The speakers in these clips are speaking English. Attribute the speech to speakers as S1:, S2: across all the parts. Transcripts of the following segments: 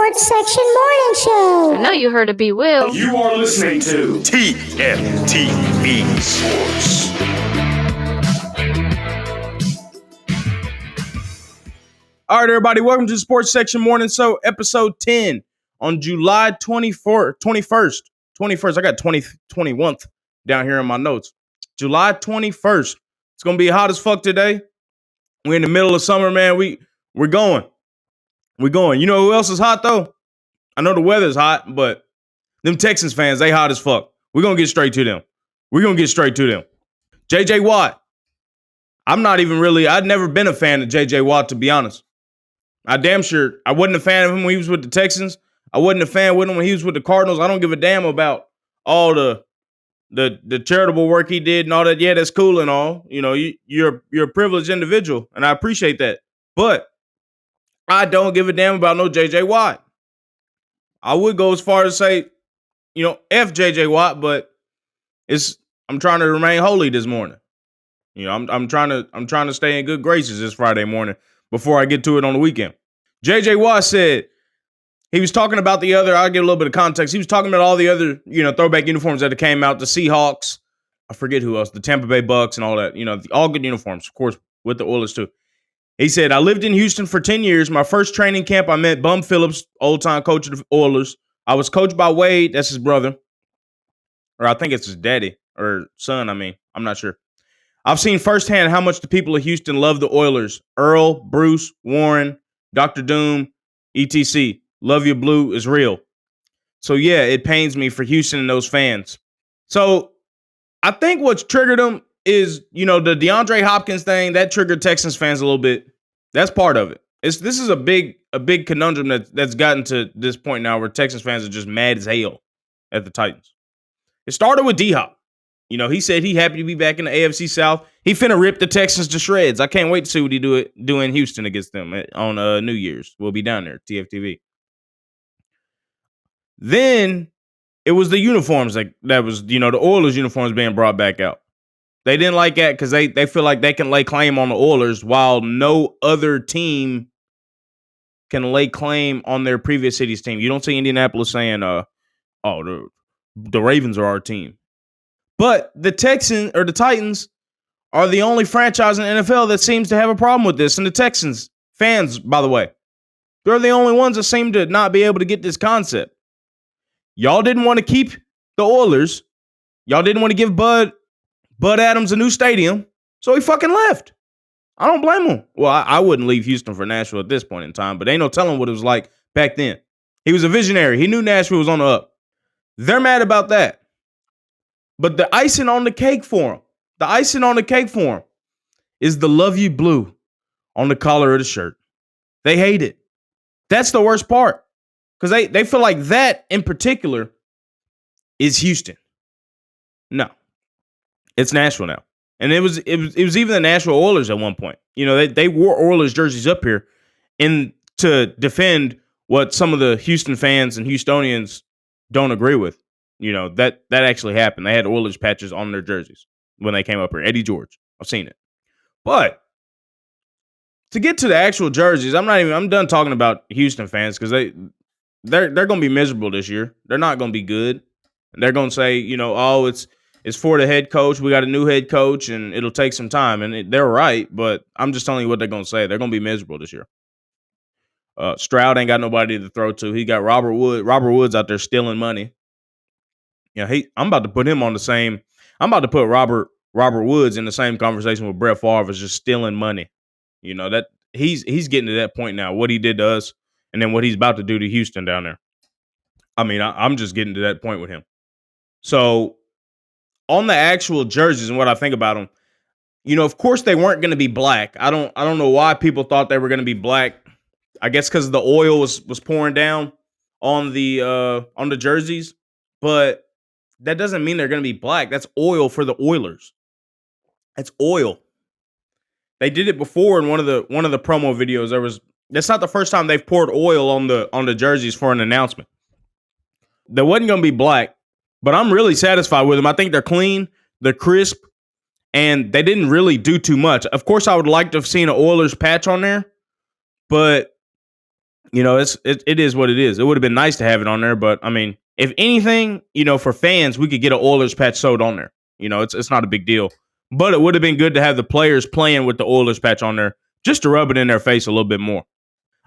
S1: Sports Section Morning Show.
S2: I know you heard of BWill.
S3: You are listening to TFTV Sports.
S4: All right, everybody, welcome to the Sports Section Morning Show, episode 10 on July 21st. I got 21st down here in my notes. July 21st. It's going to be hot as fuck today. We're in the middle of summer, man. We're going. You know who else is hot, though? I know the weather's hot, but them Texans fans, they hot as fuck. We're going to get straight to them. J.J. Watt. I'd never been a fan of J.J. Watt, to be honest. I wasn't a fan of him when he was with the Texans. I wasn't a fan with him when he was with the Cardinals. I don't give a damn about all the charitable work he did and all that. Yeah, that's cool and all. You know, you're a privileged individual, and I appreciate that. But I don't give a damn about no J.J. Watt. I would go as far as say, F J.J. Watt, but I'm trying to remain holy this morning. I'm trying to stay in good graces this Friday morning before I get to it on the weekend. J.J. Watt said he was talking about I'll give a little bit of context. He was talking about all the other, throwback uniforms that came out, the Seahawks, I forget who else, the Tampa Bay Bucks and all that, all good uniforms, of course, with the Oilers too. He said, I lived in Houston for 10 years. My first training camp, I met Bum Phillips, old-time coach of the Oilers. I was coached by Wade, that's his brother. Or I think it's his daddy or son, I'm not sure. I've seen firsthand how much the people of Houston love the Oilers. Earl, Bruce, Warren, Dr. Doom, etc. Love You Blue is real. So, yeah, it pains me for Houston and those fans. So, I think what's triggered them is, the DeAndre Hopkins thing. That triggered Texans fans a little bit. That's part of it. This is a big conundrum that's gotten to this point now where Texans fans are just mad as hell at the Titans. It started with D-Hop. He said he happy to be back in the AFC South. He finna rip the Texans to shreds. I can't wait to see what he do in Houston against them on New Year's. We'll be down there, TFTV. Then it was the uniforms that was, the Oilers uniforms being brought back out. They didn't like that because they feel like they can lay claim on the Oilers while no other team can lay claim on their previous city's team. You don't see Indianapolis saying, the Ravens are our team. But the Texans or the Titans are the only franchise in the NFL that seems to have a problem with this. And the Texans fans, by the way, they're the only ones that seem to not be able to get this concept. Y'all didn't want to keep the Oilers. Y'all didn't want to give Bud Adams a new stadium. So he fucking left. I don't blame him. Well, I wouldn't leave Houston for Nashville at this point in time, but ain't no telling what it was like back then. He was a visionary. He knew Nashville was on the up. They're mad about that. But the icing on the cake for him, is the Love You Blue on the collar of the shirt. They hate it. That's the worst part. Because they feel like that in particular is Houston. No. It's Nashville now. And it was even the Nashville Oilers at one point. They wore Oilers jerseys up here to defend what some of the Houston fans and Houstonians don't agree with. That actually happened. They had Oilers patches on their jerseys when they came up here. Eddie George. I've seen it. But to get to the actual jerseys, I'm done talking about Houston fans because they're going to be miserable this year. They're not going to be good. And they're going to say, it's for the head coach. We got a new head coach and it'll take some time. And they're right, but I'm just telling you what they're going to say. They're going to be miserable this year. Stroud ain't got nobody to throw to. He got Robert Woods. Robert Woods out there stealing money. I'm about to put him on the same. I'm about to put Robert Woods in the same conversation with Brett Favre as just stealing money. That he's getting to that point now. What he did to us, and then what he's about to do to Houston down there. I'm just getting to that point with him. So on the actual jerseys and what I think about them, of course they weren't going to be black. I don't know why people thought they were going to be black. I guess because the oil was pouring down on the jerseys, but that doesn't mean they're going to be black. That's oil for the Oilers. That's oil. They did it before in one of the promo videos. That's not the first time they've poured oil on the jerseys for an announcement. They wasn't going to be black, but I'm really satisfied with them. I think they're clean, they're crisp, and they didn't really do too much. Of course, I would like to have seen an Oilers patch on there, but it is what it is. It would have been nice to have it on there, but I mean, if anything, for fans, we could get an Oilers patch sewed on there. It's not a big deal. But it would have been good to have the players playing with the Oilers patch on there just to rub it in their face a little bit more.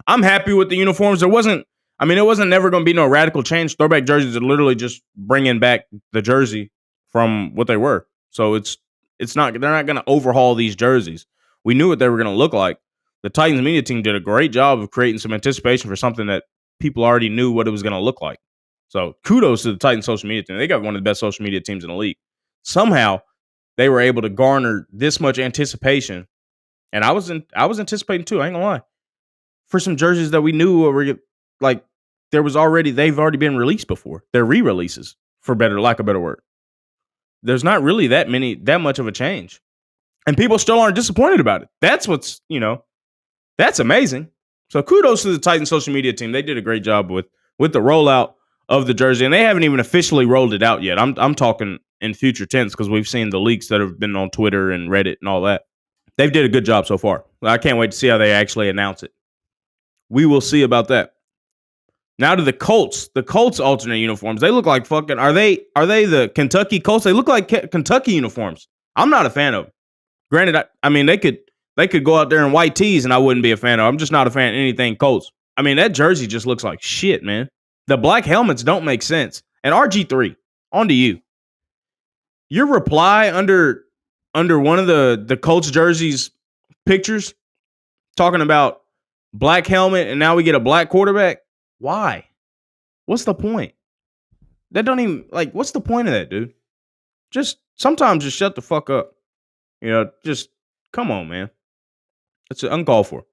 S4: I'm happy with the uniforms. It wasn't never going to be no radical change. Throwback jerseys are literally just bringing back the jersey from what they were. So they're not going to overhaul these jerseys. We knew what they were going to look like. The Titans media team did a great job of creating some anticipation for something that people already knew what it was going to look like. So kudos to the Titans social media team. They got one of the best social media teams in the league. Somehow they were able to garner this much anticipation. And I was anticipating too, I ain't gonna lie, for some jerseys that we knew were like they've already been released before. They're re-releases, for lack of a better word. There's not really that much of a change. And people still aren't disappointed about it. That's that's amazing. So kudos to the Titans social media team. They did a great job with the rollout of the jersey, and they haven't even officially rolled it out yet. I'm talking in future tense because we've seen the leaks that have been on Twitter and Reddit and all that. They've did a good job so far. I can't wait to see how they actually announce it. We will see about that. Now to the Colts. The Colts alternate uniforms. They look like fucking. Are they the Kentucky Colts? They look like Kentucky uniforms. I'm not a fan of them. Granted, I mean they could go out there in white tees and I wouldn't be a fan of. I'm just not a fan of anything Colts. I mean that jersey just looks like shit, man. The black helmets don't make sense. And RG3, on to you. Your reply under one of the Colts jerseys pictures talking about black helmet and now we get a black quarterback. Why? What's the point? That don't even what's the point of that, dude? Sometimes just shut the fuck up. Just come on, man. It's uncalled for.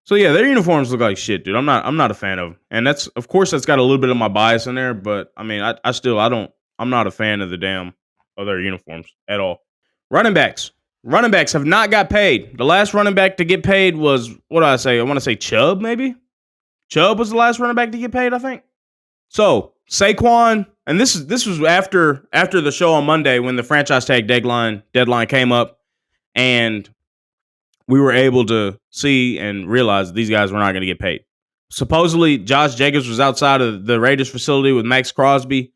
S4: So yeah, their uniforms look like shit, dude. I'm not a fan of them. And that's got a little bit of my bias in there, but I mean, I'm not a fan of their uniforms at all. Running backs. Running backs have not got paid. The last running back to get paid was, what do I say? I want to say Chubb, maybe? Chubb was the last running back to get paid, I think. So, Saquon, and this was after the show on Monday when the franchise tag deadline came up, and we were able to see and realize these guys were not going to get paid. Supposedly, Josh Jacobs was outside of the Raiders facility with Max Crosby,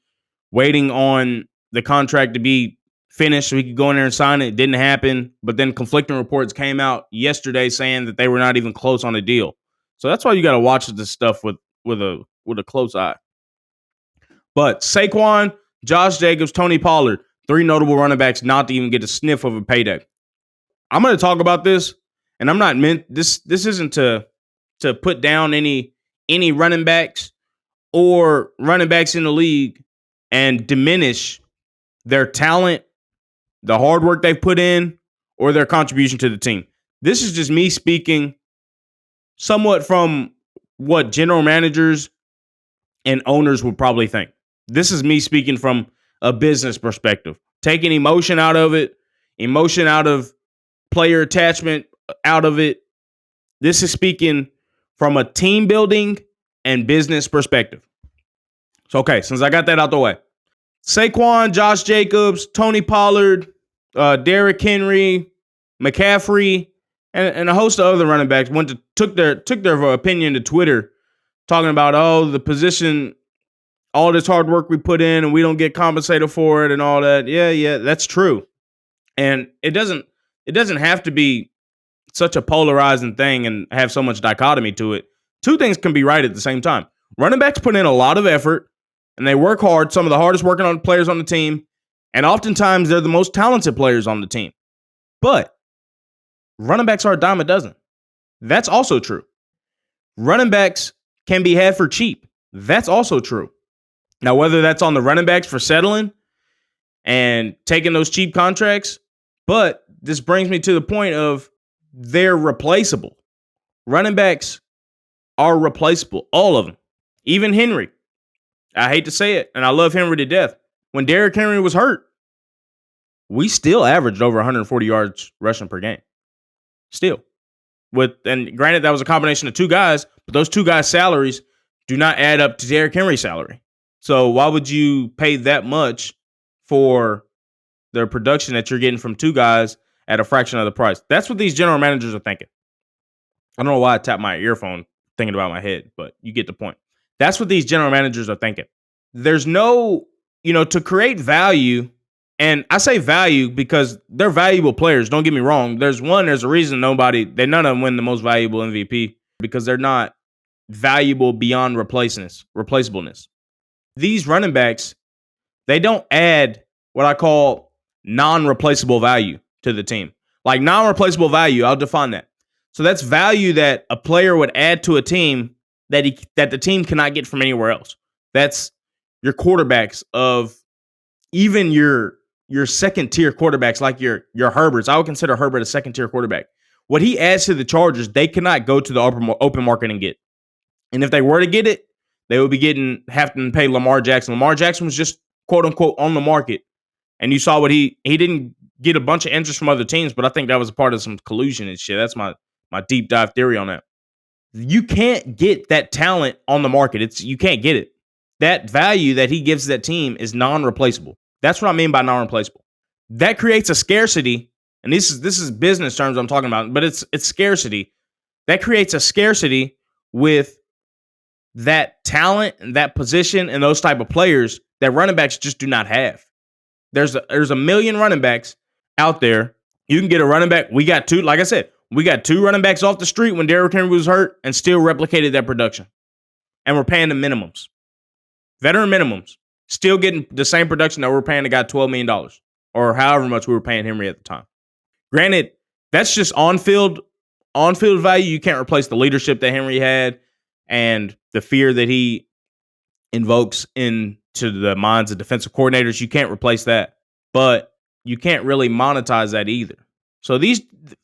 S4: waiting on the contract to be finished so he could go in there and sign it. It didn't happen, but then conflicting reports came out yesterday saying that they were not even close on a deal. So that's why you got to watch this stuff with a close eye. But Saquon, Josh Jacobs, Tony Pollard, 3 notable running backs not to even get a sniff of a payday. I'm going to talk about this, and I'm not meant this isn't to put down any running backs or running backs in the league and diminish their talent, the hard work they've put in, or their contribution to the team. This is just me speaking somewhat from what general managers and owners would probably think. This is me speaking from a business perspective. Taking emotion out of it, emotion out of player attachment out of it. This is speaking from a team building and business perspective. So, okay, since I got that out the way. Saquon, Josh Jacobs, Tony Pollard, Derrick Henry, McCaffrey, and a host of other running backs took their opinion to Twitter, talking about, the position, all this hard work we put in and we don't get compensated for it and all that. Yeah, that's true. And it doesn't have to be such a polarizing thing and have so much dichotomy to it. Two things can be right at the same time. Running backs put in a lot of effort and they work hard, some of the hardest working on players on the team, and oftentimes they're the most talented players on the team. But running backs are a dime a dozen. That's also true. Running backs can be had for cheap. That's also true. Now, whether that's on the running backs for settling and taking those cheap contracts, but this brings me to the point of they're replaceable. Running backs are replaceable. All of them. Even Henry. I hate to say it, and I love Henry to death. When Derrick Henry was hurt, we still averaged over 140 yards rushing per game. Still. And granted, that was a combination of two guys, but those two guys' salaries do not add up to Derrick Henry's salary. So why would you pay that much for the production that you're getting from two guys at a fraction of the price? That's what these general managers are thinking. I don't know why I tapped my earphone thinking about my head, but you get the point. That's what these general managers are thinking. There's no, to create value, and I say value because they're valuable players. Don't get me wrong. There's a reason none of them win the most valuable MVP because they're not valuable beyond replaceableness. These running backs, they don't add what I call non-replaceable value to the team. Like non-replaceable value, I'll define that. So that's value that a player would add to a team that the team cannot get from anywhere else. That's your quarterbacks of even your second tier quarterbacks, like your Herberts. I would consider Herbert a second tier quarterback. What he adds to the Chargers, they cannot go to the open market and get. And if they were to get it, they would be having to pay Lamar Jackson. Lamar Jackson was just quote unquote on the market. And you saw what he didn't get a bunch of interest from other teams, but I think that was a part of some collusion and shit. That's my deep dive theory on that. You can't get that talent on the market. You can't get it. That value that he gives that team is non-replaceable. That's what I mean by non-replaceable. That creates a scarcity, and this is business terms I'm talking about, but it's scarcity. That creates a scarcity with that talent and that position and those type of players that running backs just do not have. There's a million running backs out there. You can get a running back. We got two, like I said, we got two running backs off the street when Derrick Henry was hurt and still replicated that production. And we're paying them minimums. Veteran minimums. Still getting the same production that we're paying the guy $12 million or however much we were paying Henry at the time. Granted, that's just on-field value. You can't replace the leadership that Henry had and the fear that he invokes into the minds of defensive coordinators. You can't replace that. But you can't really monetize that either. So these,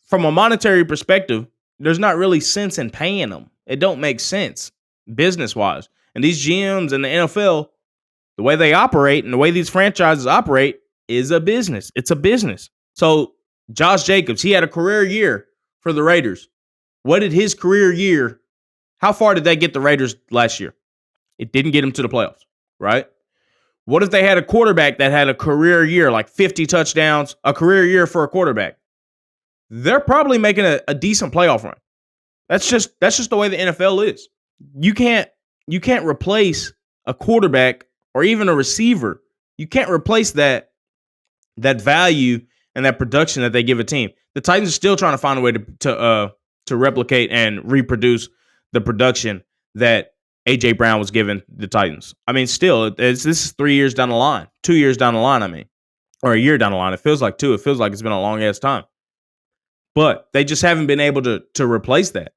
S4: from a monetary perspective, there's not really sense in paying them. It don't make sense business-wise. And these GMs and the NFL, the way they operate and the way these franchises operate is a business. It's a business. So Josh Jacobs, he had a career year for the Raiders. What did his career year, how far did they get the Raiders last year? It didn't get them to the playoffs, right? What if they had a quarterback that had a career year, like 50 touchdowns, a career year for a quarterback? They're probably making a decent playoff run. That's just the way the NFL is. You can't replace a quarterback or even a receiver. You can't replace that value and that production that they give a team. The Titans are still trying to find a way to replicate and reproduce the production that A.J. Brown was giving the Titans. I mean, still, this is 3 years down the line, 2 years down the line, or a year down the line. It feels like 2. It feels like it's been a long-ass time. But they just haven't been able to replace that.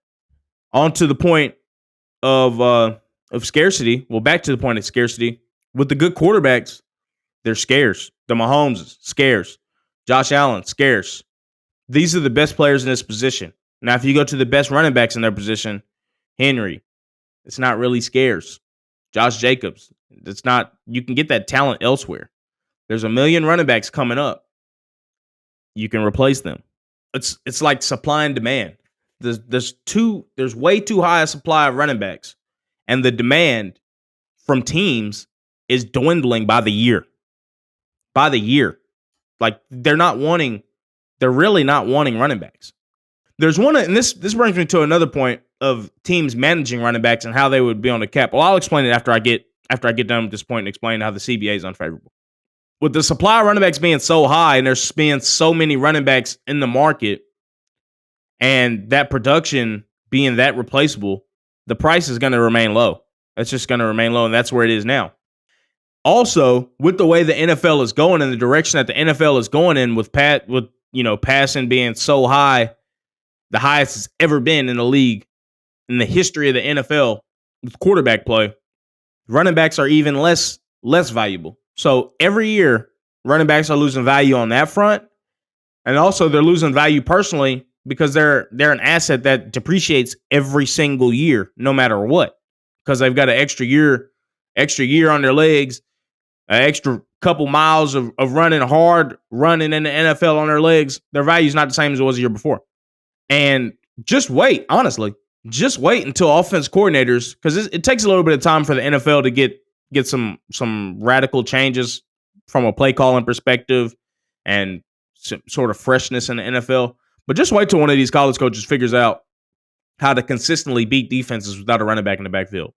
S4: On to the point of scarcity. Well, back to the point of scarcity. With the good quarterbacks, they're scarce. The Mahomes, scarce. Josh Allen, scarce. These are the best players in this position. Now, if you go to the best running backs in their position, Henry, it's not really scarce. Josh Jacobs, it's not. You can get that talent elsewhere. There's a million running backs coming up. You can replace them. It's like supply and demand. There's way too high a supply of running backs, and the demand from teams is dwindling by the year. By the year, like they're really not wanting running backs. There's one, and this brings me to another point of teams managing running backs and how they would be on the cap. Well, I'll explain it after I get done with this point and explain how the CBA is unfavorable. With the supply of running backs being so high and there's being so many running backs in the market and that production being that replaceable, the price is going to remain low. It's just going to remain low, and that's where it is now. Also, with the way the NFL is going and the direction that the NFL is going in with passing being so high, the highest it's ever been in the league in the history of the NFL with quarterback play, running backs are even less valuable. So every year, running backs are losing value on that front. And also they're losing value personally because they're an asset that depreciates every single year, no matter what. Because they've got an extra year on their legs, an extra couple miles of running in the NFL on their legs. Their value is not the same as it was the year before. And just wait, honestly. Just wait until offense coordinators, because it takes a little bit of time for the NFL to get some radical changes from a play calling perspective and some sort of freshness in the NFL. But just wait till one of these college coaches figures out how to consistently beat defenses without a running back in the backfield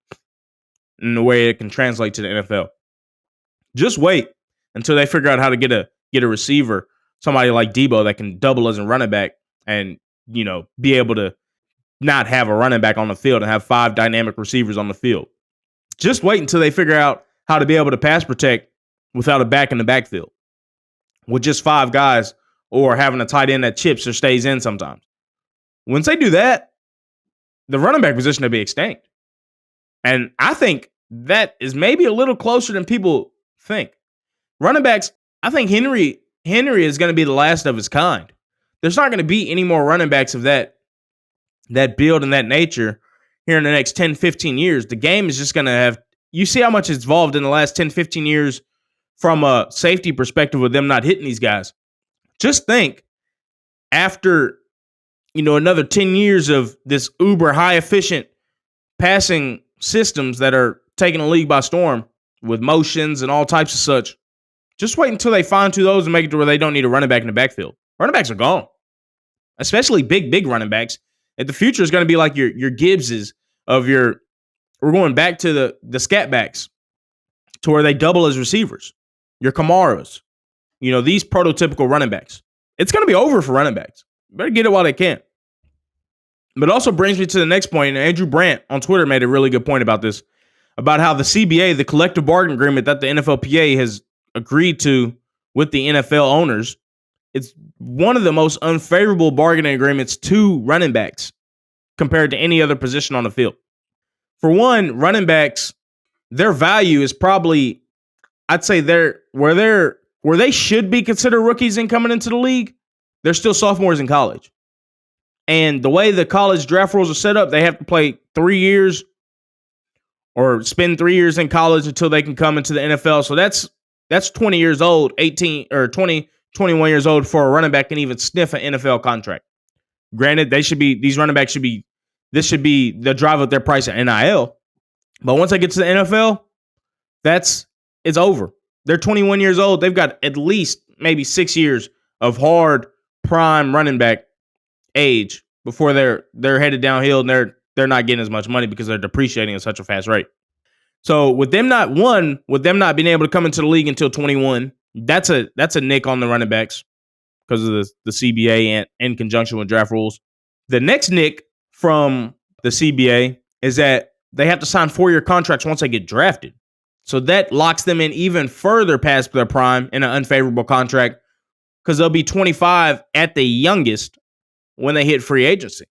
S4: in the way it can translate to the NFL. Just wait until they figure out how to get a receiver, somebody like Debo that can double as a running back and, be able to not have a running back on the field and have 5 dynamic receivers on the field. Just wait until they figure out how to be able to pass protect without a back in the backfield with just 5 guys or having a tight end that chips or stays in sometimes. Once they do that, the running back position will be extinct. And I think that is maybe a little closer than people think. Running backs, I think Henry is going to be the last of his kind. There's not going to be any more running backs of that build and that nature here in the next 10, 15 years. The game is just going to have, you see how much it's evolved in the last 10, 15 years from a safety perspective with them not hitting these guys. Just think after, another 10 years of this uber high efficient passing systems that are taking the league by storm with motions and all types of such. Just wait until they fine-tune those and make it to where they don't need a running back in the backfield. Running backs are gone, especially big running backs. And the future is going to be like your Gibbses we're going back to the scat backs to where they double as receivers. Your Kamaras, these prototypical running backs. It's going to be over for running backs. Better get it while they can. But it also brings me to the next point, and Andrew Brandt on Twitter made a really good point about this, about how the CBA, the collective bargaining agreement that the NFLPA has agreed to with the NFL owners, it's one of the most unfavorable bargaining agreements to running backs compared to any other position on the field. For one, running backs, their value is probably, I'd say where they should be considered rookies in coming into the league, they're still sophomores in college. And the way the college draft rules are set up, they have to play 3 years or spend 3 years in college until they can come into the NFL. So that's 20 years old, 18 or 20, 21 years old for a running back can even sniff an NFL contract. Granted, these running backs this should be the drive up their price at NIL. But once they get to the NFL, it's over. They're 21 years old. They've got at least maybe 6 years of hard prime running back age before they're headed downhill and they're not getting as much money because they're depreciating at such a fast rate. So with them not being able to come into the league until 21, that's a nick on the running backs because of the CBA and in conjunction with draft rules. The next nick from the CBA is that they have to sign 4-year contracts once they get drafted. So that locks them in even further past their prime in an unfavorable contract because they'll be 25 at the youngest when they hit free agency.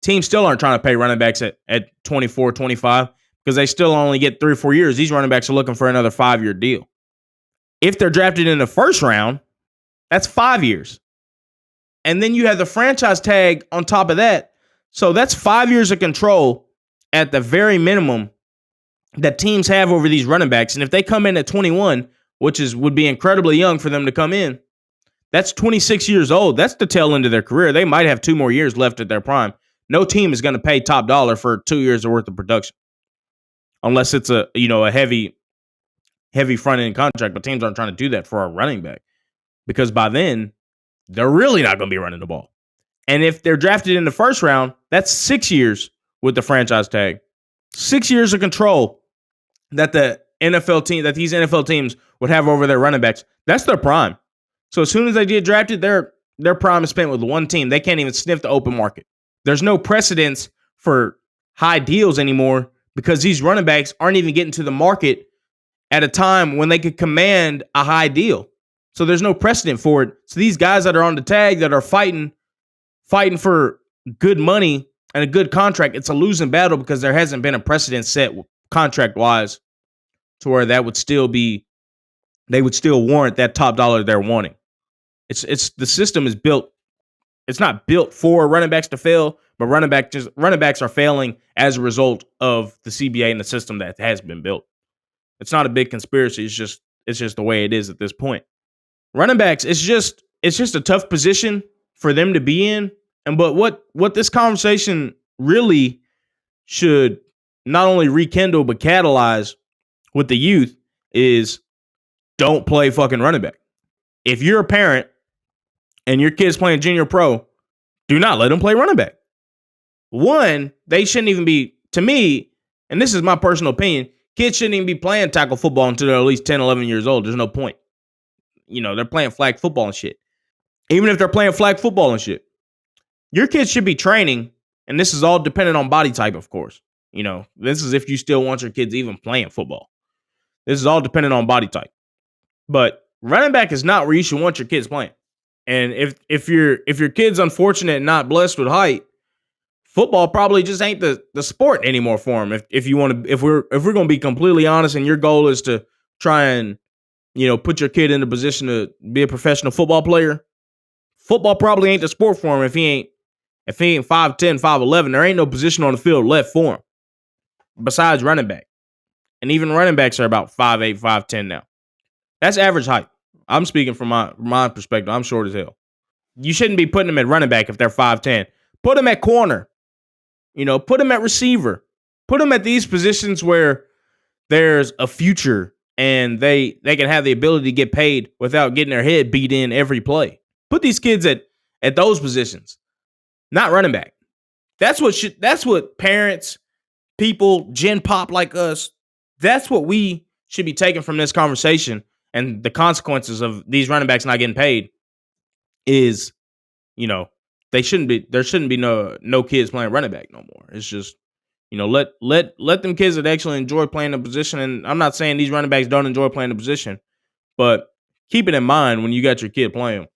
S4: Teams still aren't trying to pay running backs at 24, 25 because they still only get 3 or 4 years. These running backs are looking for another 5-year deal. If they're drafted in the first round, that's 5 years. And then you have the franchise tag on top of that. So that's 5 years of control at the very minimum that teams have over these running backs. And if they come in at 21, which would be incredibly young for them to come in, that's 26 years old. That's the tail end of their career. They might have 2 more years left at their prime. No team is going to pay top dollar for 2 years worth of production, unless it's a heavy front end contract. But teams aren't trying to do that for a running back because by then they're really not going to be running the ball. And if they're drafted in the first round, that's 6 years with the franchise tag, 6 years of control that these NFL teams would have over their running backs. That's their prime. So as soon as they get drafted, their prime is spent with one team. They can't even sniff the open market. There's no precedence for high deals anymore because these running backs aren't even getting to the market at a time when they could command a high deal. So there's no precedent for it. So these guys that are on the tag that are fighting for good money and a good contract, it's a losing battle because there hasn't been a precedent set contract-wise to where they would still warrant that top dollar they're wanting. It's the system is built. It's not built for running backs to fail, but running backs are failing as a result of the CBA and the system that has been built. It's not a big conspiracy. It's just the way it is at this point. Running backs, it's just a tough position for them to be in. But what this conversation really should not only rekindle but catalyze with the youth is don't play fucking running back. If you're a parent and your kid's playing junior pro, do not let them play running back. One, they shouldn't even be, to me, and this is my personal opinion, kids shouldn't even be playing tackle football until they're at least 10, 11 years old. There's no point. They're playing flag football and shit. Even if they're playing flag football and shit, your kids should be training, and this is all dependent on body type, of course. This is if you still want your kids even playing football. This is all dependent on body type. But running back is not where you should want your kids playing. And if your kid's unfortunate and not blessed with height, football probably just ain't the sport anymore for him. If we're going to be completely honest, and your goal is to try and put your kid in a position to be a professional football player, football probably ain't the sport for him. If he ain't 5'10", 5'11", there ain't no position on the field left for him besides running back. And even running backs are about 5'8", 5'10" now. That's average height. I'm speaking from my perspective. I'm short as hell. You shouldn't be putting them at running back if they're 5'10". Put them at corner. Put them at receiver. Put them at these positions where there's a future and they can have the ability to get paid without getting their head beat in every play. Put these kids at those positions, not running back. That's what parents, people, gen pop like us, that's what we should be taking from this conversation. And the consequences of these running backs not getting paid is, there shouldn't be no kids playing running back no more. It's just, let them kids that actually enjoy playing the position. And I'm not saying these running backs don't enjoy playing the position, but keep it in mind when you got your kid playing.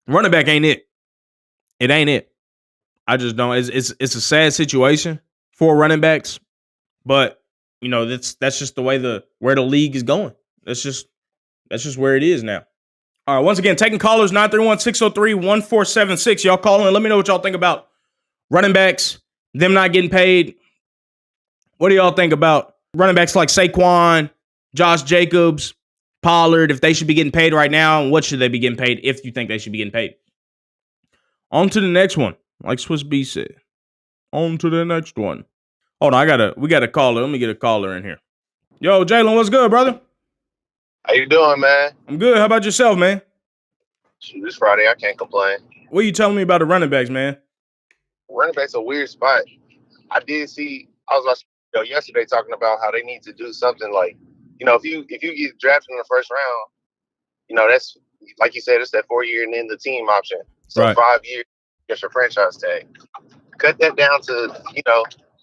S4: Running back ain't it. It ain't it. I just don't. It's a sad situation for running backs, but that's just the way where the league is going. That's just where it is now. All right, once again, taking callers, 931-603-1476. Y'all call in. Let me know what y'all think about running backs, them not getting paid. What do y'all think about running backs like Saquon, Josh Jacobs, Pollard, if they should be getting paid right now, and what should they be getting paid if you think they should be getting paid? On to the next one, like Swiss B said. On to the next one. Hold on, we got a caller. Let me get a caller in here. Yo, Jaylen, what's good, brother?
S2: How you doing, man?
S4: I'm good. How about yourself, man?
S2: Shoot, it's Friday. I can't complain.
S4: What are you telling me about the running backs, man?
S2: Running back's a weird spot. I was watching yesterday talking about how they need to do something like, if you get drafted in the first round, that's like you said, it's that 4 year and then the team option. So
S4: right.
S2: 5 years gets your franchise tag. Cut that down to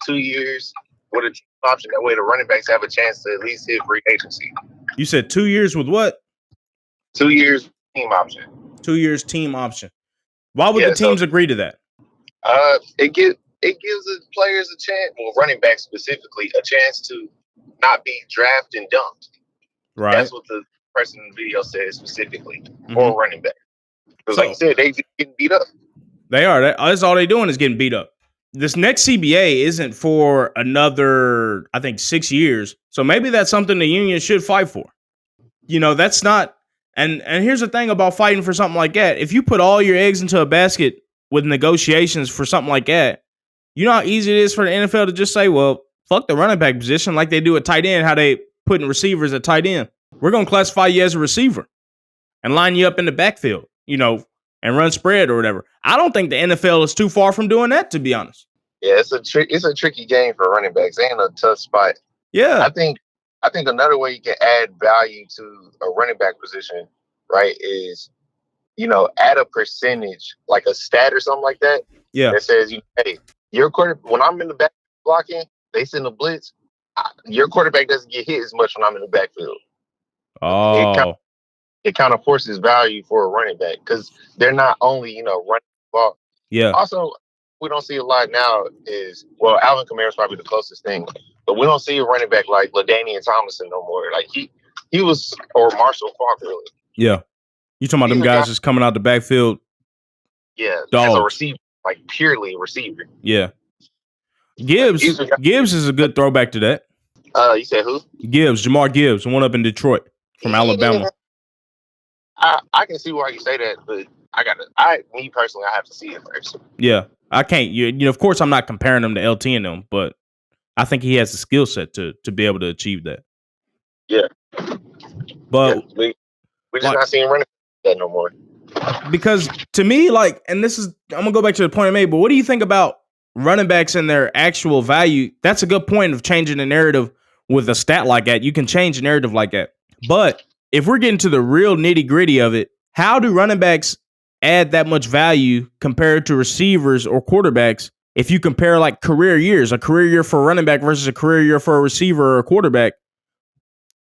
S2: 2 years with a team option. That way the running backs have a chance to at least hit free agency.
S4: You said 2 years with what?
S2: 2 years team option.
S4: 2 years team option. Why would the teams agree to that?
S2: It gives the players a chance, well, running back specifically, a chance to not be drafted and dumped.
S4: Right.
S2: That's what the person in the video said specifically for running back. Because like you said, they getting beat up.
S4: They are. That's all they're doing is getting beat up. This next CBA isn't for another, I think, 6 years. So maybe that's something the union should fight for. That's not. And here's the thing about fighting for something like that. If you put all your eggs into a basket with negotiations for something like that, you know how easy it is for the NFL to just say, well, fuck the running back position like they do at tight end, how they put in receivers at tight end. We're going to classify you as a receiver and line you up in the backfield, and run spread or whatever. I don't think the NFL is too far from doing that, to be honest.
S2: Yeah, it's a tricky game for running backs and a tough spot.
S4: Yeah.
S2: I think another way you can add value to a running back position, right, is, add a percentage, like a stat or something like that.
S4: Yeah.
S2: That says, hey, your quarterback, when I'm in the back blocking, they send a blitz. Your quarterback doesn't get hit as much when I'm in the backfield.
S4: Oh.
S2: It kind of forces value for a running back because they're not only, running the ball.
S4: Yeah.
S2: Also, we don't see a lot now Alvin Kamara is probably the closest thing, but we don't see a running back like LaDainian Tomlinson no more. Like he was, or Marshall Faulk really.
S4: Yeah. You talking about them guys just coming out the backfield?
S2: Yeah.
S4: Dogs.
S2: As a receiver, like purely a receiver.
S4: Yeah. Gibbs is a good throwback to that.
S2: You said who?
S4: Jamar Gibbs, the one up in Detroit from Alabama.
S2: I can see why you say that, but me personally, I have to see it first.
S4: Yeah, I can't. Of course, I'm not comparing him to LT and them, but I think he has the skill set to be able to achieve that.
S2: Yeah,
S4: but
S2: we're just not seeing running that no more.
S4: Because to me, and I'm gonna go back to the point I made. But what do you think about running backs and their actual value, that's a good point of changing the narrative with a stat like that. You can change the narrative like that. But if we're getting to the real nitty gritty of it, how do running backs add that much value compared to receivers or quarterbacks? If you compare like career years, a career year for a running back versus a career year for a receiver or a quarterback,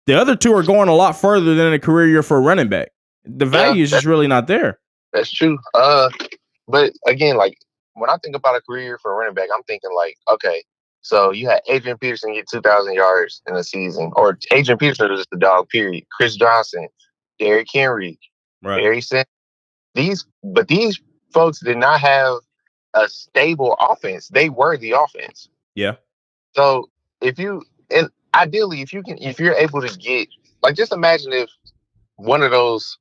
S4: the other two are going a lot further than a career year for a running back. The value is just really not there.
S2: That's true. But again, like when I think about a career for a running back, I'm thinking like, okay, so you had Adrian Peterson get 2,000 yards in a season, or Adrian Peterson was just a dog. Period. Chris Johnson, Derrick Henry, Barry Sanders. These folks did not have a stable offense. They were the offense.
S4: Yeah.
S2: So ideally, if you're able to get, like, just imagine if one of those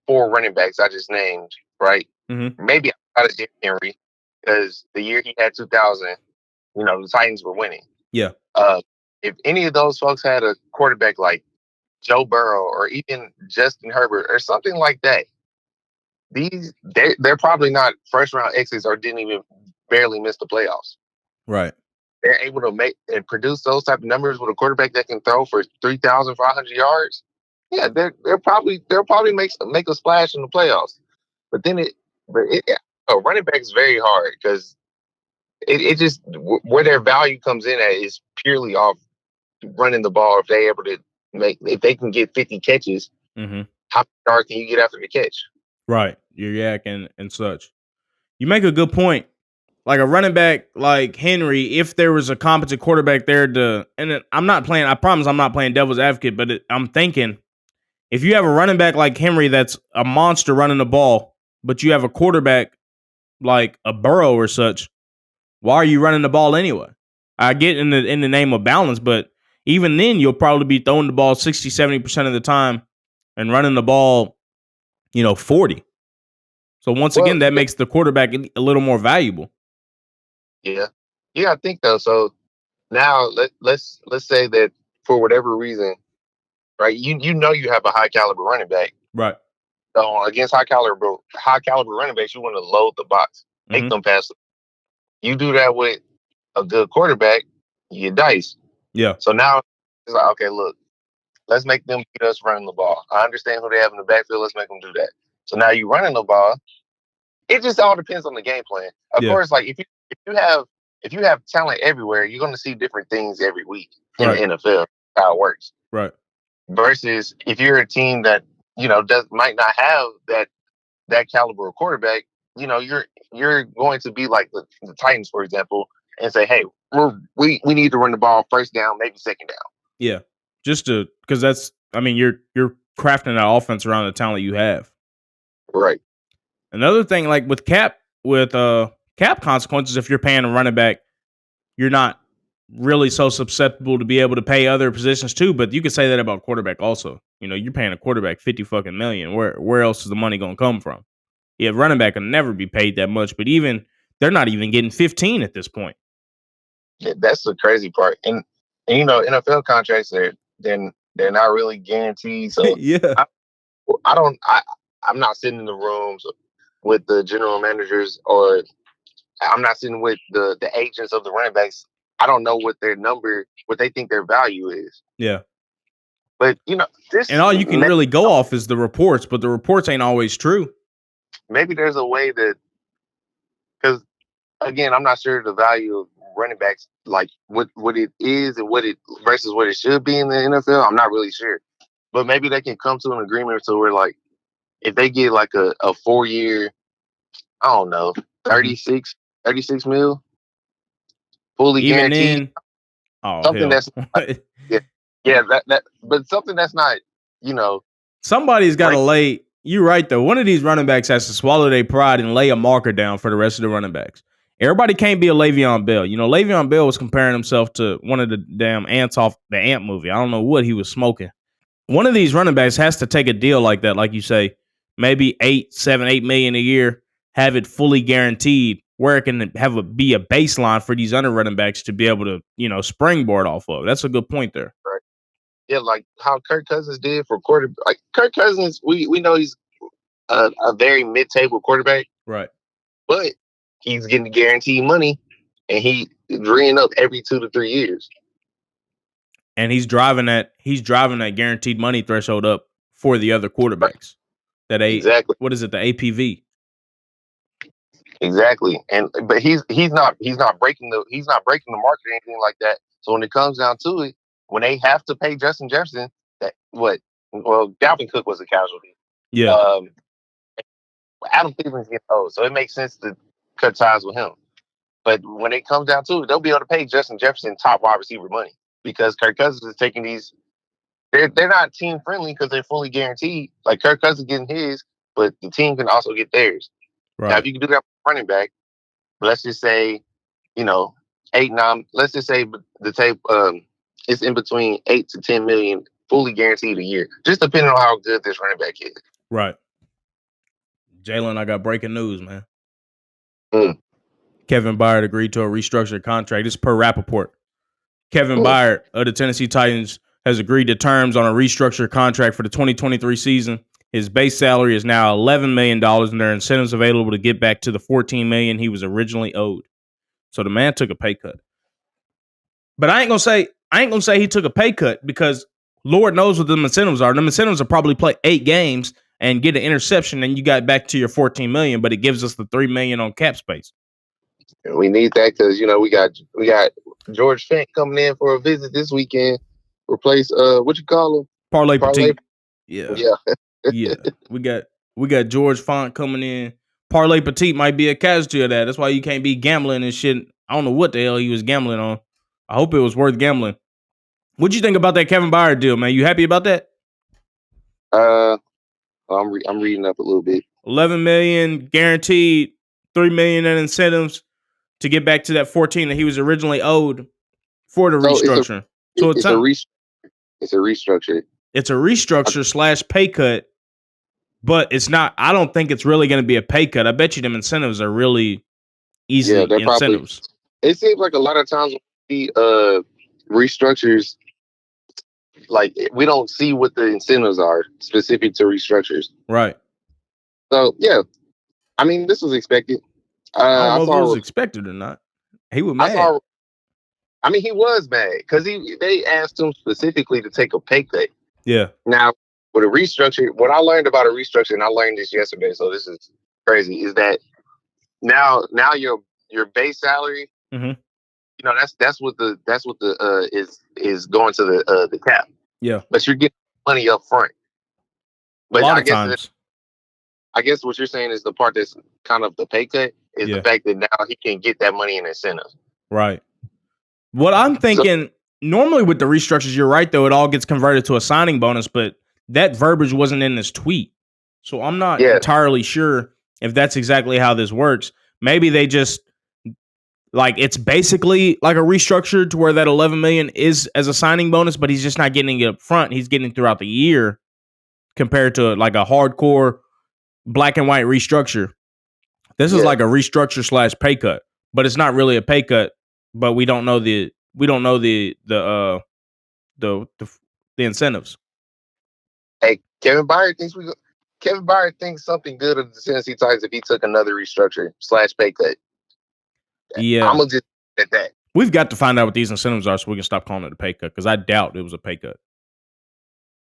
S2: 4 running backs I just named, right?
S4: Mm-hmm.
S2: Maybe outside of Derrick Henry, because the year he had 2,000, the Titans were winning.
S4: Yeah.
S2: If any of those folks had a quarterback like Joe Burrow or even Justin Herbert or something like that, they're probably not first round exits or didn't even barely miss the playoffs.
S4: Right.
S2: They're able to make and produce those type of numbers with a quarterback that can throw for 3,500 yards. Yeah, they'll probably make a splash in the playoffs. But a running back is very hard because it just where their value comes in at is purely off running the ball. If they can get 50 catches,
S4: mm-hmm.
S2: how far can you get after the catch?
S4: Right, your yak and such. You make a good point. Like a running back like Henry, if there was a competent quarterback there I promise I'm not playing devil's advocate, but I'm thinking if you have a running back like Henry that's a monster running the ball, but you have a quarterback like a Burrow or such, why are you running the ball anyway? I get in the name of balance, but even then you'll probably be throwing the ball 60, 70% of the time and running the ball, 40. So once again, that makes the quarterback a little more valuable.
S2: Yeah. I think though. So now let's say that for whatever reason, right? You you have a high caliber running back.
S4: Right.
S2: So against high caliber running backs, you want to load the box, make them pass. You do that with a good quarterback, you get dice.
S4: Yeah.
S2: So now it's like, okay, look, let's make them beat us running the ball. I understand who they have in the backfield. Let's make them do that. So now you running the ball. It just all depends on the game plan. Of course, like if you have talent everywhere, you're going to see different things every week in the NFL. How it works,
S4: right?
S2: Versus if you're a team that might not have that caliber of quarterback, you're going to be like the Titans, for example, and say, hey, we need to run the ball first down, maybe second down.
S4: Yeah, just because you're crafting that offense around the talent you have.
S2: Right.
S4: Another thing, like with cap consequences, if you're paying a running back, you're not really so susceptible to be able to pay other positions too. But you could say that about quarterback also. You're paying a quarterback $50 million. Where else is the money going to come from? Yeah, running back will never be paid that much, but they're not even getting 15 at this point.
S2: Yeah, that's the crazy part. And NFL contracts they're not really guaranteed. So
S4: yeah,
S2: I'm not sitting in the rooms with the general managers, or I'm not sitting with the agents of the running backs. I don't know what they think their value is.
S4: Yeah.
S2: But
S4: and all you can really go off is the reports, but the reports ain't always true.
S2: Maybe there's a way because again, I'm not sure the value of running backs, like what it is and versus what it should be in the NFL. I'm not really sure, but maybe they can come to an agreement so we're like, if they get like a 4-year, I don't know, 36 mil, fully
S4: Even
S2: guaranteed.
S4: Then,
S2: something that's but something that's not,
S4: somebody's got to lay. You're right though. One of these running backs has to swallow their pride and lay a marker down for the rest of the running backs. Everybody can't be a Le'Veon Bell. Le'Veon Bell was comparing himself to one of the damn ants off the Ant movie. I don't know what he was smoking. One of these running backs has to take a deal like that, like you say, maybe 8 million a year, have it fully guaranteed, where it can be a baseline for these other running backs to be able to, springboard off of. That's a good point there.
S2: Right. Yeah, like how Kirk Cousins did for quarterback. Like Kirk Cousins, we know he's a very mid-table quarterback.
S4: Right.
S2: But he's getting guaranteed money and he reeing up every 2 to 3 years.
S4: And he's driving that guaranteed money threshold up for the other quarterbacks.
S2: Exactly.
S4: What is it? The APV.
S2: Exactly. But he's not breaking the market or anything like that. So when it comes down to it, when they have to pay Justin Jefferson, Dalvin Cook was a casualty.
S4: Yeah.
S2: Adam Thielen's getting old, so it makes sense to cut ties with him. But when it comes down to it, they'll be able to pay Justin Jefferson top wide receiver money because Kirk Cousins is taking these. They're not team friendly because they're fully guaranteed. Like Kirk Cousins getting his, but the team can also get theirs.
S4: Right.
S2: Now, if you can do that with running back, let's just say, 8-9. Let's just say the tape it's in between 8 to 10 million fully guaranteed a year, just depending on how good this running back is.
S4: Right. Jaylen, I got breaking news, man. Kevin Byard agreed to a restructured contract. This is per Rappaport. Kevin Byard of the Tennessee Titans has agreed to terms on a restructured contract for the 2023 season. His base salary is now $11 million, and there are incentives available to get back to the $14 million he was originally owed. So the man took a pay cut. But I ain't gonna say he took a pay cut because Lord knows what the incentives are. The incentives are probably play 8 games and get an interception, and you got back to your $14 million, but it gives us the $3 million on cap space.
S2: We need that because we got George Fent coming in for a visit this weekend. Replace what you call him?
S4: Parlay Petit. Yeah.
S2: Yeah.
S4: We got George Font coming in. Parlay Petit might be a casualty of that. That's why you can't be gambling and shit. I don't know what the hell he was gambling on. I hope it was worth gambling. What'd you think about that Kevin Byard deal, man? You happy about that?
S2: I'm reading up a little bit.
S4: $11 million guaranteed, $3 million in incentives to get back to that 14 that he was originally owed for the restructure.
S2: It's a restructure.
S4: It's a restructure / pay cut, but it's not. I don't think it's really going to be a pay cut. I bet you them incentives are really easy incentives.
S2: It seems like a lot of times when we restructures, like we don't see what the incentives are specific to restructures.
S4: Right.
S2: So yeah, I mean this was expected.
S4: I don't know if it was expected or not. He was mad.
S2: He was mad because they asked him specifically to take a pay cut.
S4: Yeah.
S2: Now with a restructure, what I learned about a restructure, and I learned this yesterday, so this is crazy, is that now your base salary, that's what the is going to the cap.
S4: Yeah.
S2: But you're getting money up front. But
S4: a lot of times.
S2: I guess what you're saying is the part that's kind of the pay cut is the fact that now he can get that money in incentives.
S4: Right. What I'm thinking, normally with the restructures, you're right, though, it all gets converted to a signing bonus, but that verbiage wasn't in this tweet. So I'm not entirely sure if that's exactly how this works. Maybe they just, it's basically like a restructure to where that $11 million is as a signing bonus, but he's just not getting it up front. He's getting it throughout the year compared to like a hardcore black and white restructure. This is like a restructure / pay cut, but it's not really a pay cut. But we don't know the incentives.
S2: Hey, Kevin Byard thinks something good of the Tennessee Titans if he took another restructure / pay cut.
S4: Yeah,
S2: I'm gonna just at that.
S4: We've got to find out what these incentives are so we can stop calling it a pay cut because I doubt it was a pay cut.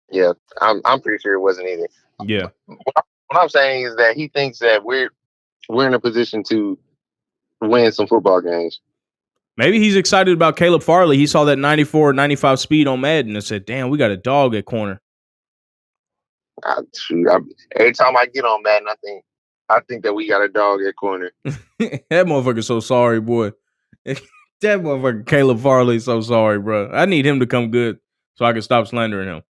S2: Yeah, I'm pretty sure it wasn't either.
S4: Yeah.
S2: What I'm saying is that he thinks that we're in a position to win some football games.
S4: Maybe he's excited about Caleb Farley. He saw that 94, 95 speed on Madden and said, damn, we got a dog at corner.
S2: Every time I get on Madden, I think that we got a dog at corner.
S4: That motherfucker's so sorry, boy. That motherfucker Caleb Farley so sorry, bro. I need him to come good so I can stop slandering him.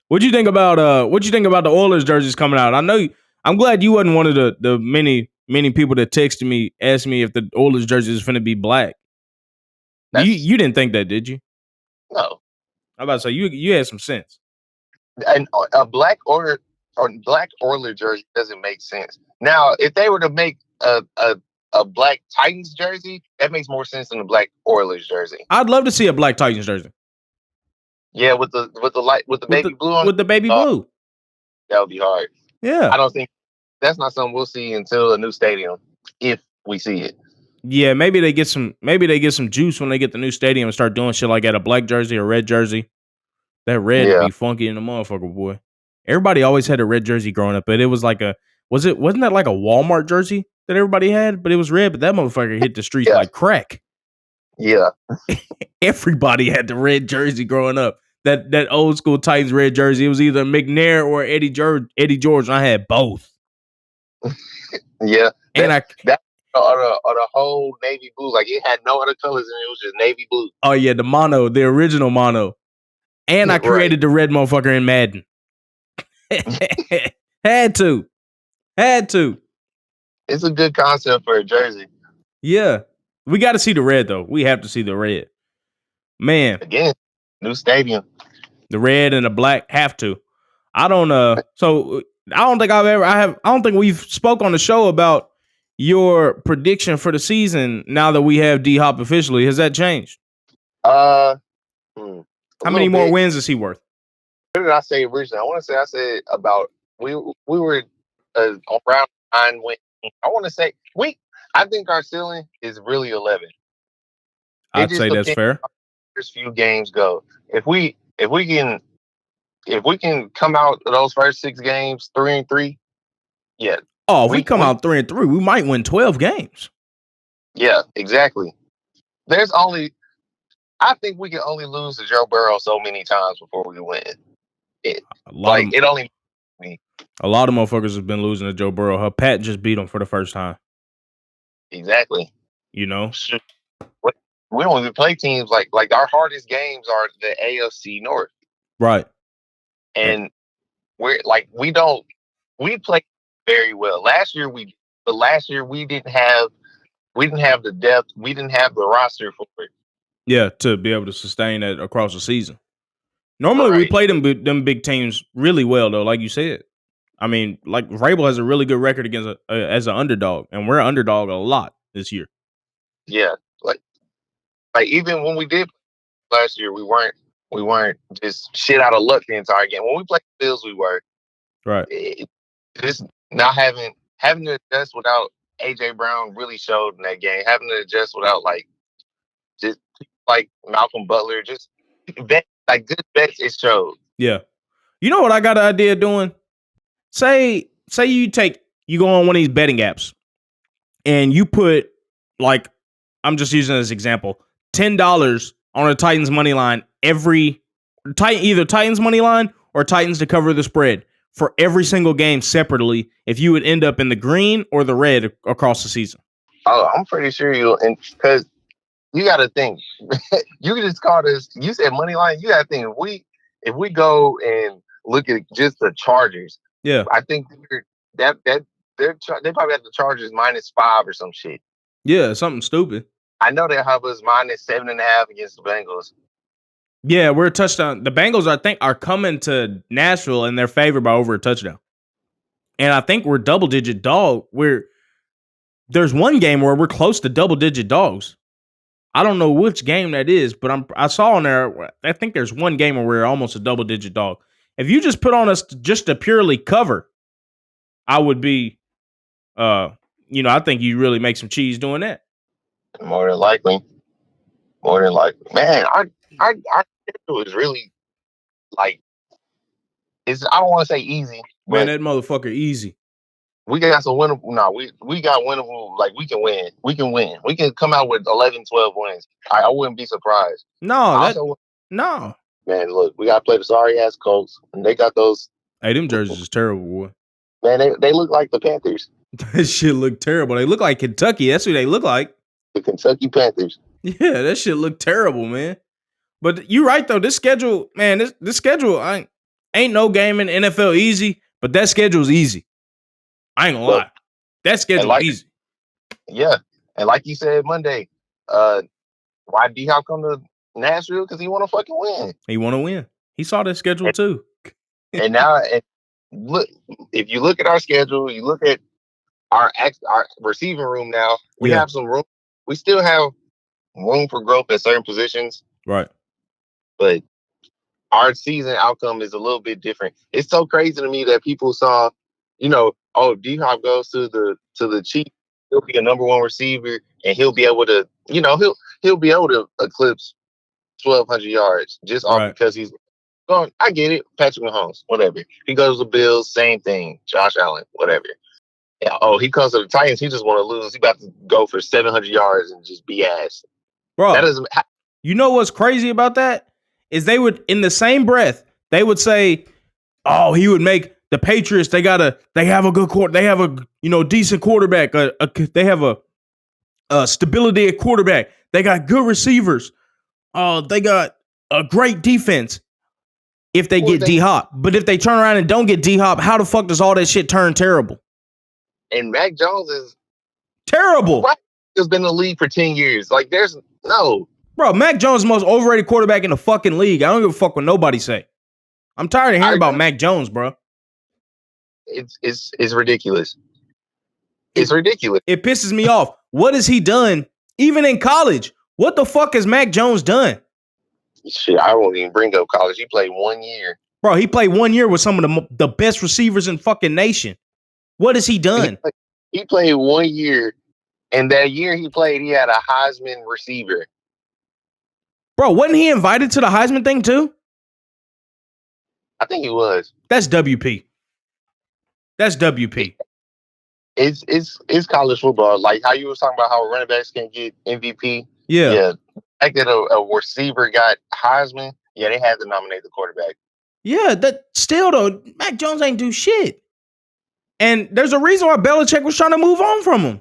S4: What'd you think about the Oilers jerseys coming out? I'm glad you wasn't one of the many people that texted me, asked me if the Oilers jerseys is finna be black. You didn't think that, did you?
S2: No.
S4: I'm about to say you had some sense.
S2: And a black Oilers jersey doesn't make sense. Now, if they were to make a black Titans jersey, that makes more sense than a black Oilers jersey.
S4: I'd love to see a black Titans jersey.
S2: Yeah, with the baby blue on.
S4: With the baby blue.
S2: That would be hard.
S4: Yeah.
S2: I don't think that's not something we'll see until a new stadium, if we see it.
S4: Yeah, maybe they get some juice when they get the new stadium and start doing shit like at a black jersey or red jersey. That red would
S2: Yeah,
S4: be funky in the motherfucker, boy. Everybody always had a red jersey growing up, but it was like wasn't that like a Walmart jersey that everybody had? But it was red, but that motherfucker hit the streets
S2: yeah,
S4: like crack.
S2: yeah.
S4: Everybody had the red jersey growing up. That old school Titans red jersey. It was either McNair or Eddie George. And I had both.
S2: Yeah,
S4: And
S2: that or the whole navy blue, like it had no other colors and it was just navy blue.
S4: oh yeah, the original mono. And I
S2: Right.
S4: created the red motherfucker in Madden. Had to.
S2: It's a good concept for a jersey.
S4: Yeah. We got to see the red though. We have to see the red. Man,
S2: Again, new stadium.
S4: the red and the black have to. I don't so I don't think we've spoke on the show about your prediction for the season now that we have D Hop officially. Has that changed?
S2: A
S4: How many
S2: little
S4: more
S2: bit.
S4: wins is he worth?
S2: What did I say originally? I want to say I said about we were around 9 wins. I want to say I think our ceiling is really 11.
S4: I'd say that's fair.
S2: First few games go. If we can come out of those first 6 games 3-3, yeah.
S4: Oh, if we come out 3-3, we might win 12 games.
S2: Yeah, exactly. I think we can only lose to Joe Burrow so many times before we win. A lot of
S4: motherfuckers have been losing to Joe Burrow. Pat just beat him for the first time.
S2: Exactly.
S4: You know?
S2: We don't even play teams like our hardest games are the AFC North.
S4: Right.
S2: And we play very well. Last year we didn't have the depth, we didn't have the roster for it.
S4: Yeah, to be able to sustain that across the season. Normally we play them big teams really well though, like you said. I mean, like Vrabel has a really good record against as an underdog, and we're an underdog a lot this year.
S2: Yeah, like even when we did last year, we weren't just shit out of luck the entire game. When we played the Bills, we were
S4: right.
S2: Just not having to adjust without AJ Brown really showed in that game. Having to adjust without just Malcolm Butler, just good bets, it showed.
S4: Yeah, you know what I got an idea of doing? Say you go on one of these betting apps and you put I'm just using this example, $10 on a Titans money line either Titans money line or Titans to cover the spread for every single game separately if you would end up in the green or the red across the season.
S2: Oh, I'm pretty sure because you got to think, you just called us, you said money line, you got to think if we go and look at just the Chargers,
S4: yeah,
S2: I think they probably have the Chargers -5 or some shit.
S4: Yeah, something stupid.
S2: I know they'll have us -7.5 against the Bengals.
S4: Yeah, we're a touchdown. The Bengals, I think, are coming to Nashville and they're favored by over a touchdown. And I think we're double-digit dog. There's one game where we're close to double-digit dogs. I don't know which game that is, but I saw on there, I think there's one game where we're almost a double-digit dog. If you just put on us just to purely cover, I would be, I think you really make some cheese doing that.
S2: More than likely. Man, our schedule is really I don't want to say easy,
S4: Man,
S2: but
S4: that motherfucker easy.
S2: we got some winnable. No, we got winnable. We can win. We can win. We can come out with 11, 12 wins. I wouldn't be surprised.
S4: No.
S2: Man, look, we got to play the sorry ass Colts, and they got those.
S4: Hey, them jerseys is terrible, boy.
S2: Man, they look like the Panthers.
S4: That shit look terrible. They look like Kentucky. That's who they look like.
S2: The Kentucky Panthers.
S4: Yeah, that shit look terrible, man. But you're right though. This schedule, man. This schedule ain't no game in the NFL easy, but that schedule's easy. I ain't gonna lie. That schedule's easy.
S2: Yeah, and like you said Monday, why D-Hop come to Nashville? Because he want to fucking win.
S4: He want to win. He saw that schedule too.
S2: And now, look, if you look at our schedule, you look at our receiving room now, we have some room. We still have room for growth at certain positions.
S4: Right.
S2: But our season outcome is a little bit different. It's so crazy to me that people saw, D-Hop goes to the Chiefs he'll be a number one receiver, and he'll be able to, he'll be able to eclipse 1,200 yards just off
S4: Right.
S2: because he's going. I get it, Patrick Mahomes, whatever. He goes to the Bills, same thing. Josh Allen, whatever. Yeah, he comes to the Titans. He just want to lose. He about to go for 700 yards and just be ass.
S4: Bro,
S2: That doesn't.
S4: you know what's crazy about that? Is they would, in the same breath, they would say, oh, he would make the Patriots, they have a good quarter. They have a, decent quarterback. They have a stability at quarterback. They got good receivers. They got a great defense if they get D-Hop. But if they turn around and don't get D-Hop, how the fuck does all that shit turn terrible?
S2: And Mac Jones is
S4: terrible.
S2: Right. Has been in the league for 10 years. Like, there's no.
S4: Bro, Mac Jones is the most overrated quarterback in the fucking league. I don't give a fuck what nobody say. I'm tired of hearing about Mac Jones, bro.
S2: It's ridiculous. It's ridiculous.
S4: It pisses me off. What has he done, even in college? What the fuck has Mac Jones done?
S2: Shit, I won't even bring up college. He played 1 year.
S4: Bro, he played 1 year with some of the best receivers in fucking nation. What has he done?
S2: He played 1 year, and that year he played, he had a Heisman receiver.
S4: Bro, wasn't he invited to the Heisman thing too?
S2: I think he was.
S4: That's WP. That's WP.
S2: It's college football. Like how you was talking about how running backs can get MVP.
S4: Yeah.
S2: The fact that a receiver got Heisman, yeah, they had to nominate the quarterback.
S4: Yeah, that still though, Mac Jones ain't do shit. And there's a reason why Belichick was trying to move on from him.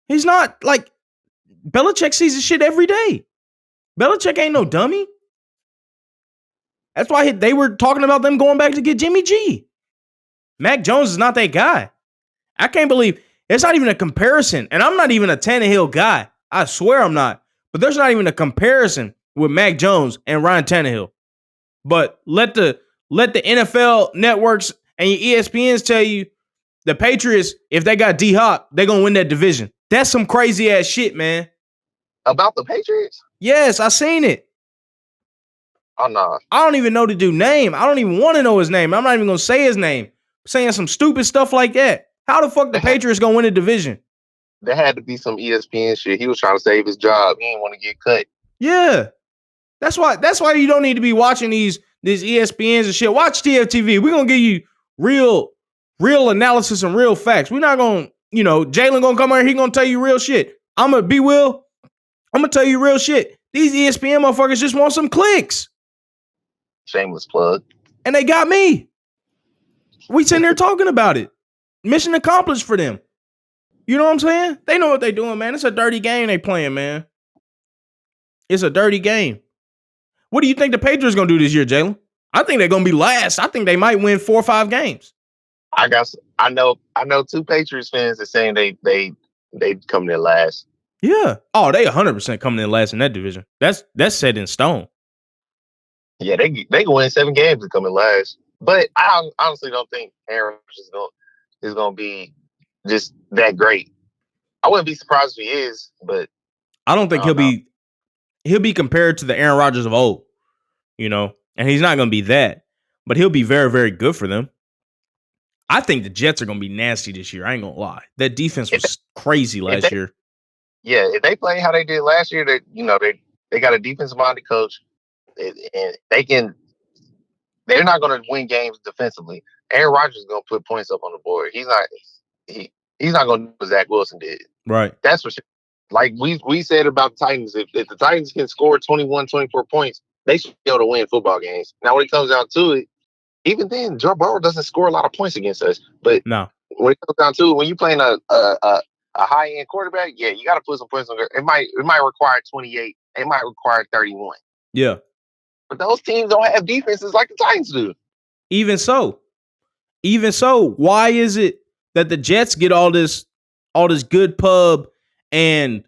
S4: He's not like Belichick sees his shit every day. Belichick ain't no dummy. That's why they were talking about them going back to get Jimmy G. Mac Jones is not that guy. I can't believe it's not even a comparison. And I'm not even a Tannehill guy. I swear I'm not. But there's not even a comparison with Mac Jones and Ryan Tannehill. But let the NFL networks and your ESPNs tell you the Patriots, if they got D-Hop, they're going to win that division. That's some crazy ass shit, man.
S2: About the Patriots?
S4: Yes, I seen it.
S2: Oh, no.
S4: I don't even know the dude's name. I don't even want to know his name. I'm not even going to say his name. I'm saying some stupid stuff like that. How the fuck the Patriots going to win a division?
S2: There had to be some ESPN shit. He was trying to save his job. He didn't want to get cut.
S4: Yeah. That's why you don't need to be watching these ESPNs and shit. Watch TFTV. We're going to give you real analysis and real facts. We're not going to, Jaylen going to come out here. He going to tell you real shit. I'm going to BWill. I'm going to tell you real shit. These ESPN motherfuckers just want some clicks.
S2: Shameless plug.
S4: And they got me. We sitting there talking about it. Mission accomplished for them. You know what I'm saying? They know what they doing, man. It's a dirty game they playing, man. It's a dirty game. What do you think the Patriots going to do this year, Jaylen? I think they're going to be last. I think they might win 4 or 5 games. I
S2: know 2 Patriots fans that saying they come in last.
S4: Yeah. Oh, they 100% coming in last in that division. That's set in stone.
S2: Yeah, they can win 7 games and come in last. But I honestly don't think Aaron Rodgers is going to be just that great. I wouldn't be surprised if he is, but
S4: I don't think he'll be compared to the Aaron Rodgers of old, and he's not going to be that, but he'll be very, very good for them. I think the Jets are going to be nasty this year. I ain't going to lie. That defense was crazy last year.
S2: Yeah, if they play how they did last year, they got a defensive-minded coach, and they're not going to win games defensively. Aaron Rodgers is going to put points up on the board. He's not going to do what Zach Wilson did.
S4: Right.
S2: That's for sure. Like we said about the Titans, if the Titans can score 21, 24 points, they should be able to win football games. Now, when it comes down to it, even then, Joe Burrow doesn't score a lot of points against us. But
S4: no,
S2: when it comes down to it, when you're playing a high-end quarterback, yeah, you got to put some points on there. It might require 28. It might require 31.
S4: Yeah.
S2: But those teams don't have defenses like the Titans do.
S4: Even so, why is it that the Jets get all this good pub and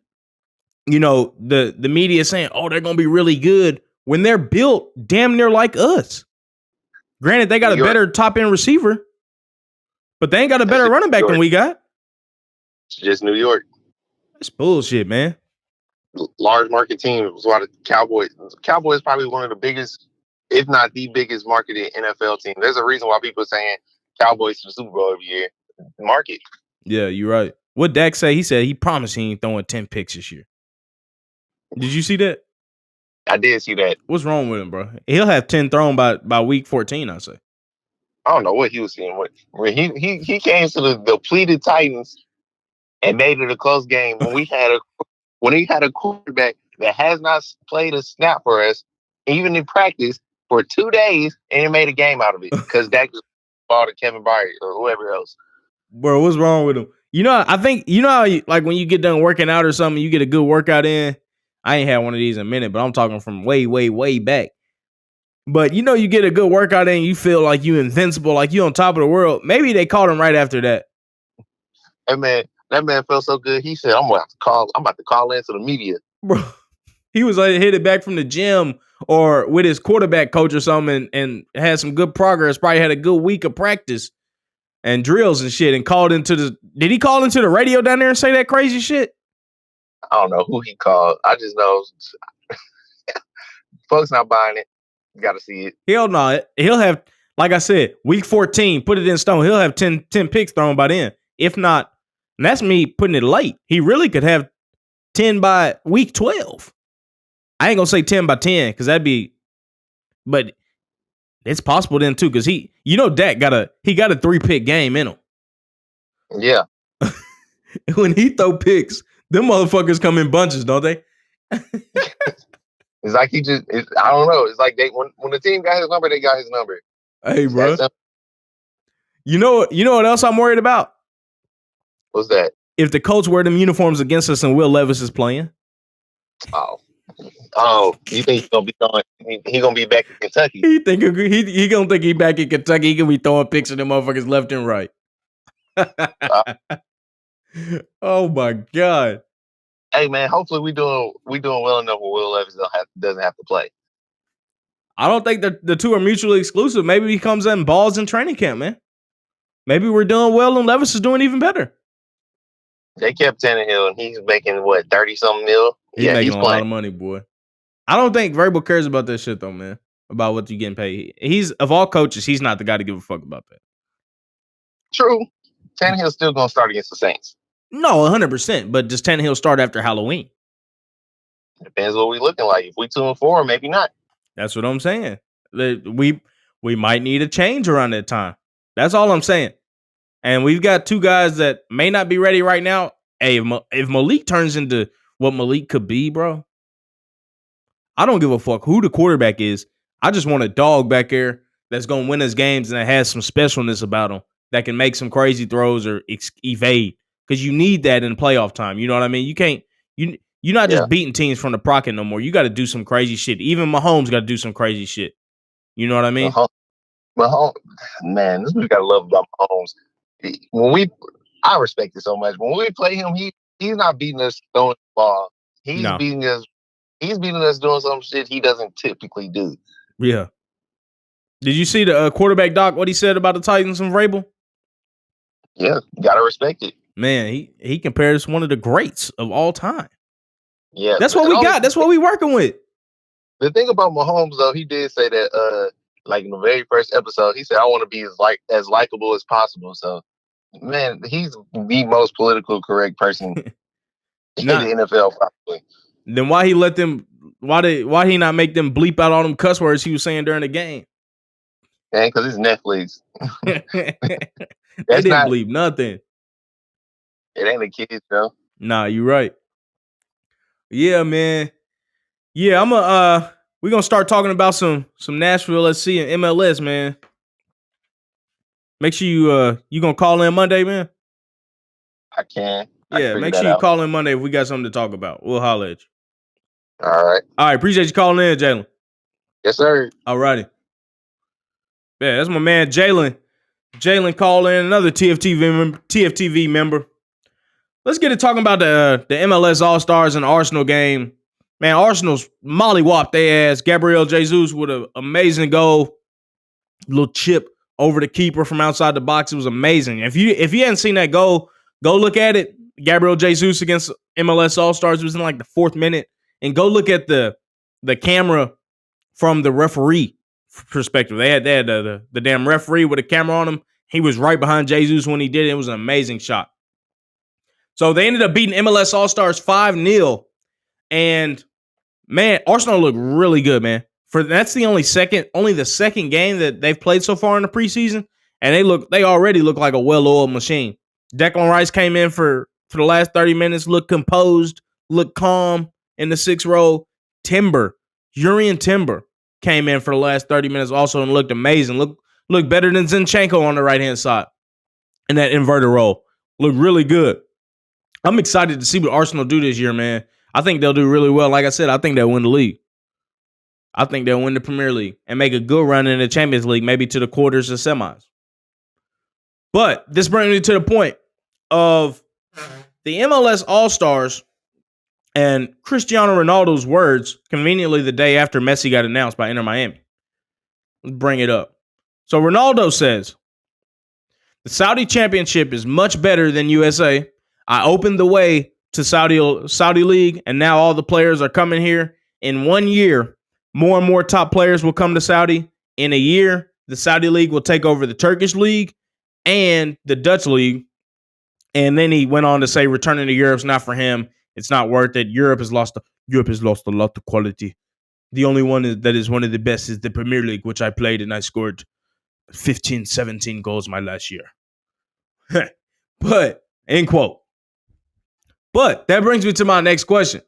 S4: the media saying, oh, they're gonna be really good when they're built damn near like us? Granted, they got a better top end receiver, but they ain't got a better running back than we got.
S2: It's just New York.
S4: That's bullshit, man.
S2: Large market team was why the Cowboys probably one of the biggest, if not the biggest marketed NFL team. There's a reason why people are saying Cowboys to the Super Bowl every year. Market.
S4: Yeah, you're right. What Dak say? He said he promised he ain't throwing 10 picks this year. Did you see that?
S2: I did see that.
S4: What's wrong with him, bro? He'll have 10 thrown by week 14, I say.
S2: I don't know what he was seeing. When he came to the depleted Titans and made it a close game when he had a quarterback that has not played a snap for us, even in practice, for 2 days, and he made a game out of it because Dak just ball to Kevin Byard or whoever else.
S4: Bro, what's wrong with him? You know, I think, you know how like when you get done working out or something, you get a good workout in. I ain't had one of these in a minute, but I'm talking from way, way, way back. But you know, you get a good workout in, you feel like you invincible, like you on top of the world. Maybe they caught him right after that.
S2: That man felt so good. He said, I'm about to call into the media.
S4: Bro, he was like hit it back from the gym or with his quarterback coach or something and had some good progress. Probably had a good week of practice and drills and shit and called into did he call into the radio down there and say that crazy shit?
S2: I don't know who he called. I just know folks not buying it. You got to see it.
S4: Hell no. He'll have, like I said, week 14, put it in stone. He'll have 10 picks thrown by then. If not, and that's me putting it late. He really could have 10 by week 12. I ain't going to say 10 by 10 because that'd be, but it's possible then too because Dak got a 3-pick game in him.
S2: Yeah.
S4: When he throw picks, them motherfuckers come in bunches, don't they?
S2: It's like I don't know. It's like when the team got his number, they got his number.
S4: Hey, bro. You know what else I'm worried about?
S2: What's that?
S4: If the Colts wear them uniforms against us and Will Levis is playing.
S2: Oh, you think he's gonna be throwing? He gonna be back in Kentucky?
S4: He gonna think he back in Kentucky. He gonna be throwing picks of them motherfuckers left and right. Oh my God.
S2: Hey man, hopefully we doing well enough where Will Levis doesn't have to play.
S4: I don't think the two are mutually exclusive. Maybe he comes in balls in training camp, man. Maybe we're doing well and Levis is doing even better.
S2: They kept Tannehill and he's making what 30-something mil.
S4: He's making a lot of money, boy. I don't think Vrabel cares about that shit though, man. About what you getting paid. He's of all coaches, he's not the guy to give a fuck about that.
S2: True. Tannehill's still gonna start against the Saints.
S4: No, 100%. But does Tannehill start after Halloween?
S2: Depends what we looking like. If we 2-4, maybe not.
S4: That's what I'm saying. We might need a change around that time. That's all I'm saying. And we've got two guys that may not be ready right now. Hey, if Malik turns into what Malik could be, bro, I don't give a fuck who the quarterback is. I just want a dog back there that's going to win us games and that has some specialness about him that can make some crazy throws or evade. Because you need that in playoff time. You know what I mean? You can't. You're not just beating teams from the pocket no more. You got to do some crazy shit. Even Mahomes got to do some crazy shit. You know what I mean?
S2: Mahomes, man, this is what you got to love about Mahomes. I respect it so much. When we play him, he's not beating us throwing the ball. He's beating us doing some shit he doesn't typically do.
S4: Yeah. Did you see the quarterback doc? What he said about the Titans and Vrabel?
S2: Yeah, gotta respect it.
S4: Man, he compares one of the greats of all time.
S2: Yeah,
S4: that's what we got. That's what we working with.
S2: The thing about Mahomes, though, he did say that, like in the very first episode, he said, "I want to be as likable as possible." So, man, he's the most political correct person in the NFL, probably.
S4: Then why he let them? Why he not make them bleep out all them cuss words he was saying during the game?
S2: Man, because it's Netflix.
S4: They didn't bleep nothing.
S2: It ain't a kid show.
S4: Nah, you right. Yeah, man. Yeah, we're gonna start talking about some Nashville SC and MLS, man. Make sure you gonna call in Monday, man.
S2: I can.
S4: Yeah, make sure you call in Monday if we got something to talk about. We'll holler at you.
S2: All right.
S4: Appreciate you calling in, Jaylen.
S2: Yes, sir.
S4: All righty. Yeah, that's my man Jaylen. Jaylen called in, another TFTV member. Let's get to talking about the MLS All-Stars and Arsenal game. Man, Arsenal's mollywopped their ass. Gabriel Jesus with an amazing goal. Little chip over the keeper from outside the box. It was amazing. If you hadn't seen that goal, go look at it. Gabriel Jesus against MLS All-Stars. It was in like the 4th minute. And go look at the camera from the referee perspective. They had the damn referee with a camera on him. He was right behind Jesus when he did it. It was an amazing shot. So they ended up beating MLS All-Stars 5-0. And man, Arsenal looked really good, man. That's only the second game that they've played so far in the preseason, and they already look like a well-oiled machine. Declan Rice came in for the last 30 minutes, looked composed, looked calm in the 6th row. Urian Timber came in for the last 30 minutes also and looked amazing. Looked better than Zinchenko on the right-hand side in that inverted role. Looked really good. I'm excited to see what Arsenal do this year, man. I think they'll do really well. Like I said, I think they'll win the league. I think they'll win the Premier League and make a good run in the Champions League, maybe to the quarters or semis. But this brings me to the point of the MLS All-Stars and Cristiano Ronaldo's words conveniently the day after Messi got announced by Inter Miami. Let's bring it up. So Ronaldo says, the Saudi championship is much better than USA. I opened the way to Saudi League, and now all the players are coming here. In 1 year, more and more top players will come to Saudi. In a year, the Saudi League will take over the Turkish League and the Dutch League. And then he went on to say, returning to Europe's not for him. It's not worth it. Europe has lost a lot of quality. The only one that is one of the best is the Premier League, which I played, and I scored 15, 17 goals my last year. But, end quote. But that brings me to my next question.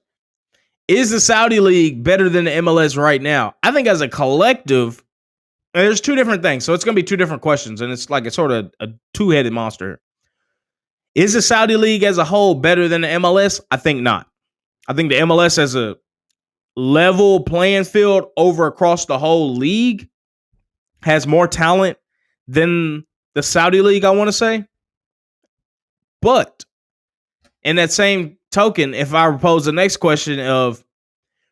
S4: Is the Saudi League better than the MLS right now? I think as a collective, and there's two different things. So it's going to be two different questions, and it's like it's sort of a two-headed monster. Is the Saudi League as a whole better than the MLS? I think not. I think the MLS has a level playing field over across the whole league, has more talent than the Saudi League, I want to say. But in that same token, if I propose the next question of,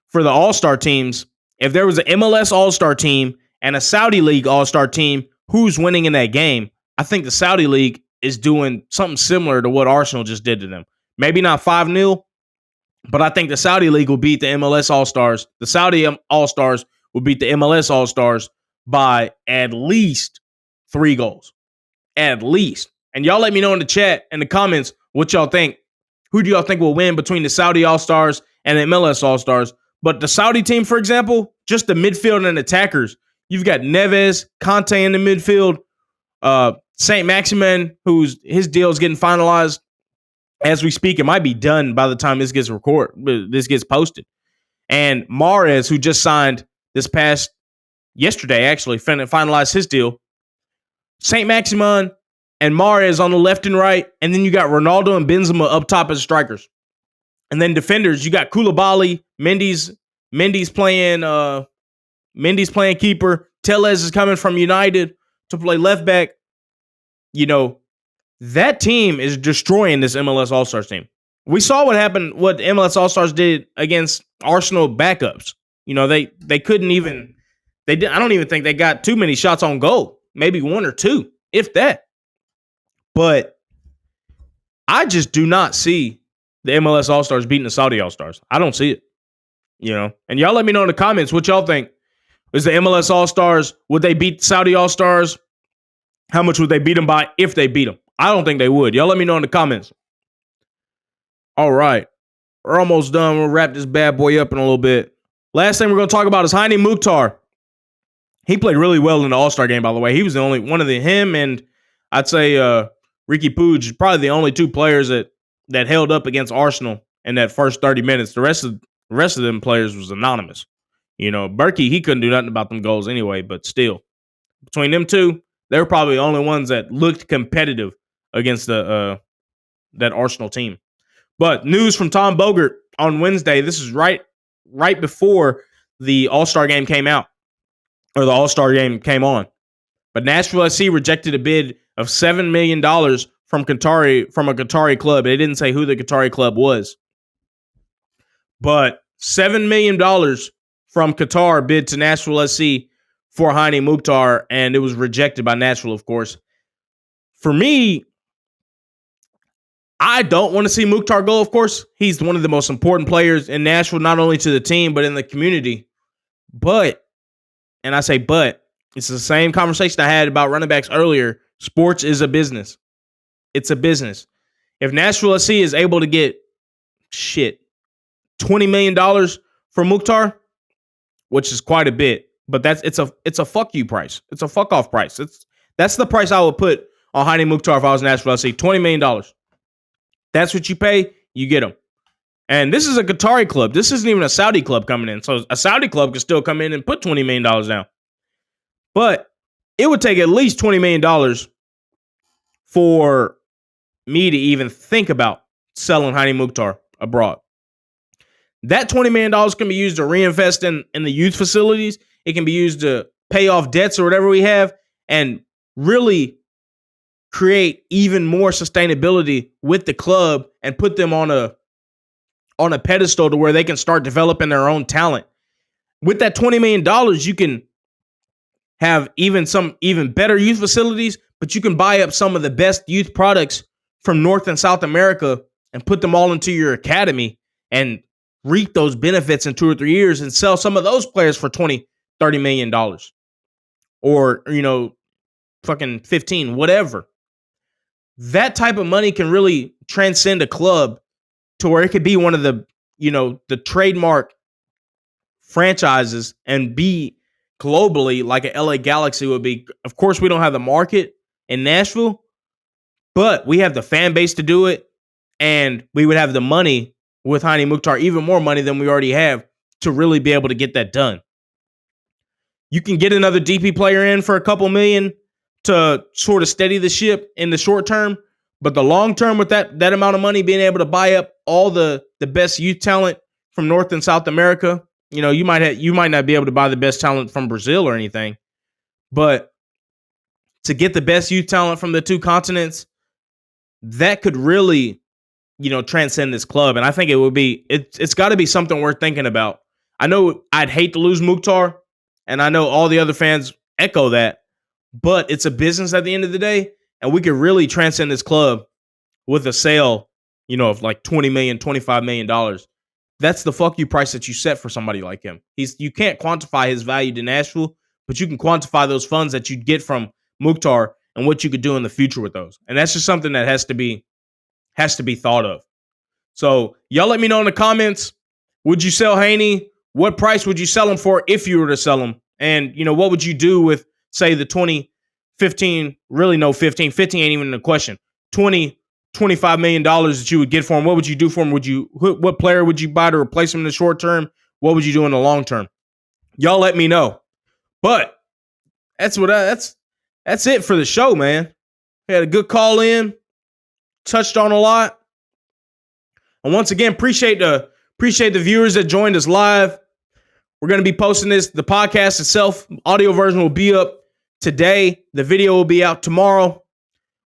S4: for the All-Star teams, if there was an MLS All-Star team and a Saudi League All-Star team, who's winning in that game? I think the Saudi League is doing something similar to what Arsenal just did to them. Maybe not 5-0, but I think the Saudi League will beat the MLS All-Stars. The Saudi All-Stars will beat the MLS All-Stars by at least 3 goals. At least. And y'all let me know in the chat, in the comments, what y'all think. Who do y'all think will win between the Saudi All-Stars and the MLS All-Stars? But the Saudi team, for example, just the midfield and attackers. You've got Neves, Conte in the midfield, Saint Maximin, his deal is getting finalized as we speak. It might be done by the time this gets posted. And Mahrez, who just signed yesterday, actually finalized his deal. Saint Maximin and Mahrez on the left and right, and then you got Ronaldo and Benzema up top as strikers. And then defenders, you got Koulibaly, Mendy's playing keeper. Tellez is coming from United to play left back. You know, that team is destroying this MLS All-Stars team. We saw what happened, what the MLS All-Stars did against Arsenal backups. You know, they couldn't even, I don't even think they got too many shots on goal. Maybe 1 or 2, if that. But I just do not see the MLS All-Stars beating the Saudi All-Stars. I don't see it. You know, and y'all let me know in the comments what y'all think. Is the MLS All-Stars, would they beat Saudi All-Stars? How much would they beat them by if they beat them? I don't think they would. Y'all let me know in the comments. All right. We're almost done. We'll wrap this bad boy up in a little bit. Last thing we're going to talk about is Hany Mukhtar. He played really well in the All-Star game, by the way. He was the only one of him and I'd say Ricky Puig, probably the only 2 players that held up against Arsenal in that first 30 minutes. The rest of them players was anonymous. You know, Berkey, he couldn't do nothing about them goals anyway, but still. Between them 2, they were probably the only ones that looked competitive against that Arsenal team. But news from Tom Bogert on Wednesday. This is right before the All-Star game came out, or the All-Star game came on. But Nashville SC rejected a bid of $7 million from a Qatari club. They didn't say who the Qatari club was. But $7 million from Qatar bid to Nashville SC for Hany Mukhtar, and it was rejected by Nashville, of course. For me, I don't want to see Mukhtar go, of course. He's one of the most important players in Nashville, not only to the team, but in the community. But, and I say but, it's the same conversation I had about running backs earlier. Sports is a business. It's a business. If Nashville SC is able to get $20 million for Mukhtar, which is quite a bit, but it's a fuck you price. It's a fuck off price. That's the price I would put on Hany Mukhtar if I was Nashville SC. $20 million. That's what you pay, you get him. And this is a Qatari club. This isn't even a Saudi club coming in. So a Saudi club could still come in and put $20 million down. But it would take at least $20 million for me to even think about selling Hany Mukhtar abroad. That $20 million can be used to reinvest in the youth facilities. It can be used to pay off debts or whatever we have and really create even more sustainability with the club and put them on a pedestal to where they can start developing their own talent. With that $20 million, you can have even better youth facilities, but you can buy up some of the best youth products from North and South America and put them all into your academy and reap those benefits in 2 or 3 years and sell some of those players for $20, $30 million or, fucking 15, whatever. That type of money can really transcend a club to where it could be one of the, the trademark franchises and be globally like an LA Galaxy would be. Of course, we don't have the market in Nashville, but we have the fan base to do it. And we would have the money with Hany Mukhtar, even more money than we already have to really be able to get that done. You can get another DP player in for a couple million to sort of steady the ship in the short term. But the long term with that amount of money, being able to buy up all the best youth talent from North and South America, you might not be able to buy the best talent from Brazil or anything, but to get the best youth talent from the two continents, that could really, transcend this club. And I think it's got to be something worth thinking about. I know I'd hate to lose Mukhtar, and I know all the other fans echo that, but it's a business at the end of the day, and we could really transcend this club with a sale, of like $20 million, $25 million. That's the fuck you price that you set for somebody like him. You can't quantify his value to Nashville, but you can quantify those funds that you'd get from Mukhtar and what you could do in the future with those. And that's just something that has to be thought of. So y'all let me know in the comments, would you sell Hany? What price would you sell him for if you were to sell him? And, what would you do with, say, the 15 ain't even the question, $25 million that you would get for him? What would you do for him? What player would you buy to replace him in the short term? What would you do in the long term? Y'all let me know. But that's it for the show, man. We had a good call in, touched on a lot. And once again, appreciate the viewers that joined us live. We're going to be posting the podcast itself. Audio version will be up today. The video will be out tomorrow.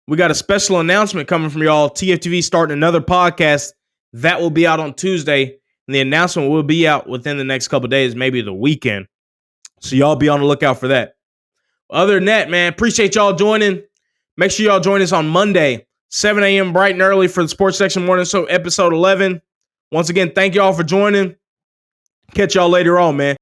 S4: We got a special announcement coming from y'all. TFTV starting another podcast. That will be out on Tuesday. And the announcement will be out within the next couple of days, maybe the weekend. So y'all be on the lookout for that. Other than that, man, appreciate y'all joining. Make sure y'all join us on Monday, 7 a.m. bright and early for the Sports Section Morning Show, episode 11. Once again, thank y'all for joining. Catch y'all later on, man.